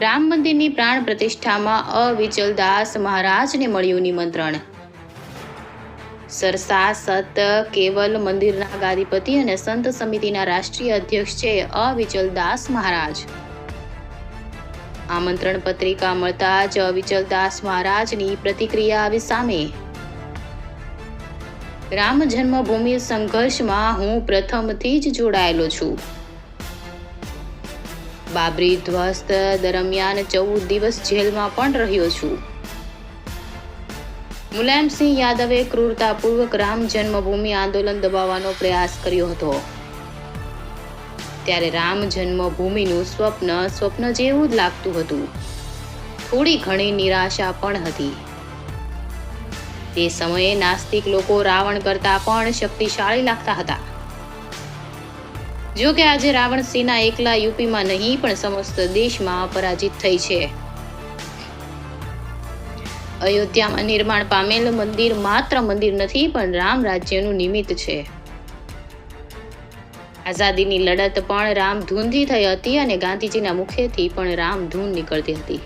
રામ મંદિરની પ્રાણ પ્રતિષ્ઠામાં અવિચલ દાસ મહારાજને મળ્યું નિમંત્રણ. સરસા સત કેવલ મંદિરના ગાદીપતિ અને સંત સમિતિના રાષ્ટ્રીય અધ્યક્ષ છે અવિચલ દાસ મહારાજ. આમંત્રણ પત્રિકા મળતા જ અવિચલ દાસ મહારાજની પ્રતિક્રિયા આવી સામે. રામ જન્મભૂમિ સંઘર્ષમાં હું પ્રથમથી જ જોડાયેલો છું. બાબરી ધ્વસ્ત દરમિયાન 14 દિવસ જેલમાં પણ રહ્યો છું. મુલાયમસિંહ યાદવે ક્રૂરતાપૂર્વક રામ જન્મભૂમિ આંદોલન દબાવવાનો પ્રયાસ કર્યો હતો. ત્યારે રામ જન્મભૂમિનું સ્વપ્ન જેવું જ લાગતું હતું. થોડી ઘણી નિરાશા પણ હતી. તે સમયે નાસ્તિક લોકો રાવણ કરતા પણ શક્તિશાળી લાગતા હતા. જો કે આજે રાવણ સેના એકલા યુપીમાં નહીં પણ સમસ્ત દેશમાં પરાજિત થઈ છે. અયોધ્યામાં નિર્માણ પામેલ મંદિર માત્ર મંદિર નથી પણ રામ રાજ્યનું નિમિત્ત છે. આઝાદીની લડત પણ રામધૂનથી થઈ હતી અને ગાંધીજીના મુખેથી પણ રામધૂન નીકળતી હતી.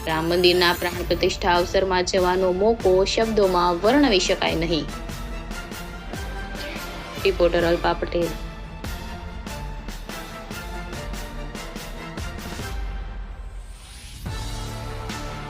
રામ મંદિરના પ્રાણ પ્રતિષ્ઠા અવસરમાં જવાનો મોકો શબ્દોમાં વર્ણવી શકાય નહીં. રિપોર્ટર અલ્પા પટેલ.